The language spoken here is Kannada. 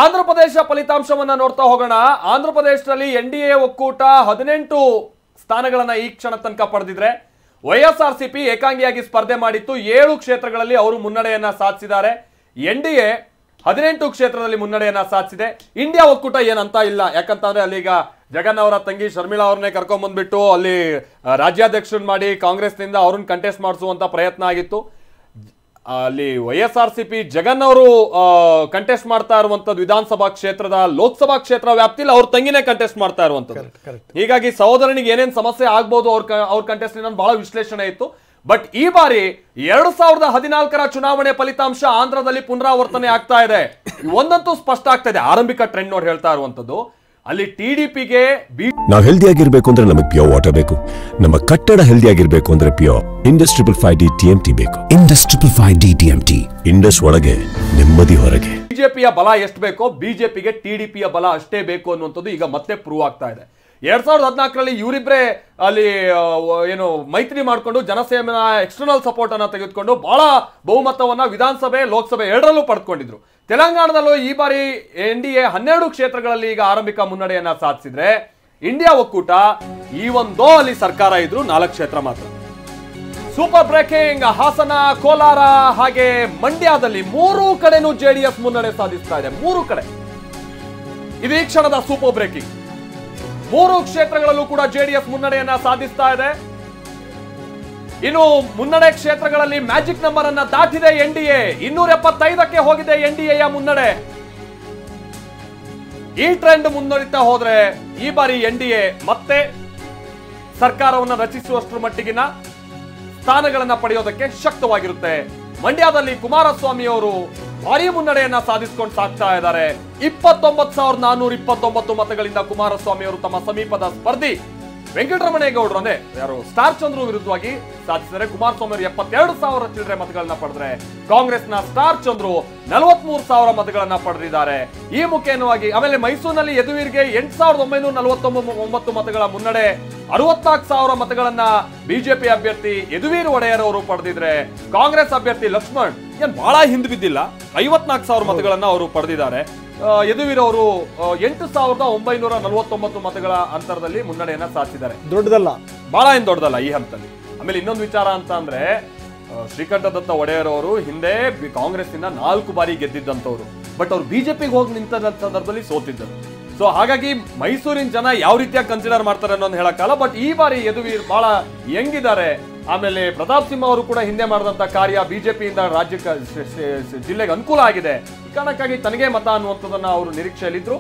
ಆಂಧ್ರ ಪ್ರದೇಶ ಫಲಿತಾಂಶವನ್ನ ನೋಡ್ತಾ ಹೋಗೋಣ. ಆಂಧ್ರ ಪ್ರದೇಶದಲ್ಲಿ ಎನ್ಡಿಎ ಒಕ್ಕೂಟ 18 ಸ್ಥಾನಗಳನ್ನ ಈ ಕ್ಷಣ ತನಕ ಪಡೆದಿದ್ರೆ, ವೈಎಸ್ಆರ್ಸಿಪಿ ಏಕಾಂಗಿಯಾಗಿ ಸ್ಪರ್ಧೆ ಮಾಡಿತ್ತು. 7 ಕ್ಷೇತ್ರಗಳಲ್ಲಿ ಅವರು ಮುನ್ನಡೆಯನ್ನ ಸಾಧಿಸಿದ್ದಾರೆ. ಎನ್ಡಿಎ 18 ಕ್ಷೇತ್ರದಲ್ಲಿ ಮುನ್ನಡೆಯನ್ನ ಸಾಧಿಸಿದೆ. ಇಂಡಿಯಾ ಒಕ್ಕೂಟ ಏನಂತ ಇಲ್ಲ, ಯಾಕಂತಂದ್ರೆ ಅಲ್ಲಿಗ ಜಗನ್ ಅವರ ತಂಗಿ ಶರ್ಮಿಳಾ ಅವ್ರನ್ನೇ ಕರ್ಕೊಂಡ್ ಬಂದ್ಬಿಟ್ಟು ಅಲ್ಲಿ ರಾಜ್ಯಾಧ್ಯಕ್ಷರನ್ನ ಮಾಡಿ ಕಾಂಗ್ರೆಸ್ನಿಂದ ಅವ್ರನ್ನ ಕಂಟೆಸ್ಟ್ ಮಾಡಿಸುವಂತ ಪ್ರಯತ್ನ ಆಗಿತ್ತು. ಅಲ್ಲಿ ವೈಎಸ್ಆರ್ಸಿಪಿ ಜಗನ್ ಅವರು ಕಂಟೆಸ್ಟ್ ಮಾಡ್ತಾ ಇರುವಂತದ್ದು ವಿಧಾನಸಭಾ ಕ್ಷೇತ್ರದ ಲೋಕಸಭಾ ಕ್ಷೇತ್ರ ವ್ಯಾಪ್ತಿಯಲ್ಲಿ ಅವ್ರ ತಂಗಿನೇ ಕಂಟೆಸ್ಟ್ ಮಾಡ್ತಾ ಇರುವಂತದ್ದು. ಹೀಗಾಗಿ ಸಹೋದರನಿಗೆ ಏನೇನ್ ಸಮಸ್ಯೆ ಆಗ್ಬೋದು ಅವ್ರ ಕಂಟೆಸ್ಟ್ ಬಹಳ ವಿಶ್ಲೇಷಣೆ ಇತ್ತು. ಬಟ್ ಈ ಬಾರಿ 2014ರ ಚುನಾವಣೆ ಫಲಿತಾಂಶ ಆಂಧ್ರದಲ್ಲಿ ಪುನರಾವರ್ತನೆ ಆಗ್ತಾ ಇದೆ. ಒಂದಂತೂ ಸ್ಪಷ್ಟ ಆಗ್ತಾ ಇದೆ, ಆರಂಭಿಕ ಟ್ರೆಂಡ್ ನೋಡಿ ಹೇಳ್ತಾ ಇರುವಂತದ್ದು. ಅಲ್ಲಿ ಟಿಡಿಪಿಗೆ ನಾವು ಹೆಲ್ದಿ ಆಗಿರ್ಬೇಕು ಅಂದ್ರೆ ನಮಗೆ ಪ್ಯೂರ್ ವಾಟರ್ ಬೇಕು. ನಮ್ಮ ಕಟ್ಟಡ ಹೆಲ್ದಿ ಆಗಿರ್ಬೇಕು ಅಂದ್ರೆ ಪ್ಯೂರ್ ಇಂಡಸ್ 555D TMT ಬೇಕು. ಇಂಡಸ್ 555D TMT, ಇಂಡಸ್ ಒಳಗೆ ನೆಮ್ಮದಿ ಹೊರಗೆ. ಬಿಜೆಪಿಯ ಬಲ ಎಷ್ಟು ಬೇಕೋ ಬಿಜೆಪಿಗೆ ಟಿಡಿಪಿಯ ಬಲ ಅಷ್ಟೇ ಬೇಕು ಅನ್ನುವಂಥದ್ದು ಈಗ ಮತ್ತೆ ಪ್ರೂವ್ ಆಗ್ತಾ ಇದೆ. 2014ರಲ್ಲಿ ಇವರಿಬ್ಬರೇ ಅಲ್ಲಿ ಏನು ಮೈತ್ರಿ ಮಾಡಿಕೊಂಡು ಜನಸೇನೆಯ ಎಕ್ಸ್ಟರ್ನಲ್ ಸಪೋರ್ಟ್ ಅನ್ನ ತೆಗೆದುಕೊಂಡು ಬಹಳ ಬಹುಮತವನ್ನ ವಿಧಾನಸಭೆ ಲೋಕಸಭೆ ಎರಡರಲ್ಲೂ ಪಡೆದುಕೊಂಡಿದ್ರು. ತೆಲಂಗಾಣದಲ್ಲೂ ಈ ಬಾರಿ ಎನ್ಡಿಎ 12 ಕ್ಷೇತ್ರಗಳಲ್ಲಿ ಈಗ ಆರಂಭಿಕ ಮುನ್ನಡೆಯನ್ನ ಸಾಧಿಸಿದ್ರೆ, ಇಂಡಿಯಾ ಒಕ್ಕೂಟ ಈ ಒಂದೋ ಅಲ್ಲಿ ಸರ್ಕಾರ ಇದ್ರು 4 ಕ್ಷೇತ್ರ ಮಾತ್ರ. ಸೂಪರ್ ಬ್ರೇಕಿಂಗ್, ಹಾಸನ, ಕೋಲಾರ ಹಾಗೆ ಮಂಡ್ಯದಲ್ಲಿ 3 ಕಡೆನೂ ಜೆಡಿಎಸ್ ಮುನ್ನಡೆ ಸಾಧಿಸ್ತಾ ಇದೆ. 3 ಕಡೆ ಇದು ಈ ಕ್ಷಣದ ಸೂಪರ್ ಬ್ರೇಕಿಂಗ್. 3 ಕ್ಷೇತ್ರಗಳಲ್ಲೂ ಕೂಡ ಜೆಡಿಎಸ್ ಮುನ್ನಡೆಯನ್ನ ಸಾಧಿಸ್ತಾ ಇದೆ. ಇನ್ನು ಮುನ್ನಡೆ ಕ್ಷೇತ್ರಗಳಲ್ಲಿ ಮ್ಯಾಜಿಕ್ ನಂಬರ್ ಅನ್ನ ದಾಟಿದೆ ಎನ್ಡಿಎ. 275ಕ್ಕೆ ಹೋಗಿದೆ ಎನ್ಡಿಎಯ ಮುನ್ನಡೆ. ಈ ಟ್ರೆಂಡ್ ಮುಂದುವರಿತಾ ಹೋದ್ರೆ ಈ ಬಾರಿ ಎನ್ಡಿಎ ಮತ್ತೆ ಸರ್ಕಾರವನ್ನು ರಚಿಸುವಷ್ಟರ ಮಟ್ಟಿಗಿನ ಸ್ಥಾನಗಳನ್ನ ಪಡೆಯೋದಕ್ಕೆ ಶಕ್ತವಾಗಿರುತ್ತೆ. ಮಂಡ್ಯದಲ್ಲಿ ಕುಮಾರಸ್ವಾಮಿ ಅವರು ಭಾರಿ ಮುನ್ನಡೆಯನ್ನ ಸಾಧಿಸಿಕೊಂಡು ಸಾಕ್ತಾ ಇದ್ದಾರೆ. 29,429 ಮತಗಳಿಂದ ಕುಮಾರಸ್ವಾಮಿ ಅವರು ತಮ್ಮ ಸಮೀಪದ ಸ್ಪರ್ಧಿ ವೆಂಕಟರಮಣೇಗೌಡರು ಅಂದ್ರೆ ಯಾರು ಸ್ಟಾರ್ ಚಂದ್ರು ವಿರುದ್ಧವಾಗಿ ಸಾಧಿಸಿದರೆ ಕುಮಾರಸ್ವಾಮಿ ಅವರು 72,000 ಚಿಲ್ಲರೆ ಮತಗಳನ್ನ ಪಡೆದ್ರೆ, ಕಾಂಗ್ರೆಸ್ನ ಸ್ಟಾರ್ ಚಂದ್ರು 43,000 ಮತಗಳನ್ನ ಪಡೆದಿದ್ದಾರೆ. ಈ ಮುಖೇನವಾಗಿ ಆಮೇಲೆ ಮೈಸೂರಿನಲ್ಲಿ ಯದುವೀರ್ಗೆ 8,949 ಮತಗಳ ಮುನ್ನಡೆ, 64,000 ಮತಗಳನ್ನ ಬಿಜೆಪಿ ಅಭ್ಯರ್ಥಿ ಯದುವೀರ್ ಒಡೆಯರ್ ಅವರು ಪಡೆದಿದ್ರೆ, ಕಾಂಗ್ರೆಸ್ ಅಭ್ಯರ್ಥಿ ಲಕ್ಷ್ಮಣ್ ಏನ್ ಬಹಳ ಹಿಂದೆ ಬಿದ್ದಿಲ್ಲ, 54,000 ಮತಗಳನ್ನ ಅವರು ಪಡೆದಿದ್ದಾರೆ. ಯದುವೀರ್ ಅವರು 8,949 ಮತಗಳ ಅಂತರದಲ್ಲಿ ಮುನ್ನಡೆಯನ್ನ ಸಾಧಿಸಿದ್ದಾರೆ. ದೊಡ್ಡದಲ್ಲ, ಬಹಳ ಏನ್ ದೊಡ್ಡದಲ್ಲ ಈ ಹಂತದಲ್ಲಿ. ಆಮೇಲೆ ಇನ್ನೊಂದು ವಿಚಾರ ಅಂತ ಅಂದ್ರೆ, ಶ್ರೀಕಂಠದತ್ತ ಒಡೆಯರ್ ಅವರು ಹಿಂದೆ ಕಾಂಗ್ರೆಸ್ ನಿಂದ 4 ಬಾರಿ ಗೆದ್ದಿದ್ದಂತವ್ರು. ಬಟ್ ಅವ್ರು ಬಿಜೆಪಿಗೆ ಹೋಗಿ ನಿಂತ ಸಂದರ್ಭದಲ್ಲಿ ಸೋತಿದ್ದರು. ಸೊ ಹಾಗಾಗಿ ಮೈಸೂರಿನ ಜನ ಯಾವ ರೀತಿಯಾಗಿ ಕನ್ಸಿಡರ್ ಮಾಡ್ತಾರೆ ಅನ್ನೋದು ಹೇಳಕ್ಕಲ್ಲ. ಬಟ್ ಈ ಬಾರಿ ಯದುವೀರ್ ಬಹಳ ಹೆಂಗಿದ್ದಾರೆ. ಆಮೇಲೆ ಪ್ರತಾಪ್ ಸಿಂಹ ಅವರು ಕೂಡ ಹಿಂದೆ ಮಾಡಿದಂತ ಕಾರ್ಯ ಬಿಜೆಪಿಯಿಂದ ರಾಜ್ಯಕ್ಕೆ ಜಿಲ್ಲೆಗೆ ಅನುಕೂಲ ಆಗಿದೆ. ಈ ಕಾರಣಕ್ಕಾಗಿ ತನಗೆ ಮತ ಅನ್ನುವಂಥದ್ದನ್ನ ಅವರು ನಿರೀಕ್ಷೆಯಲ್ಲಿದ್ರು.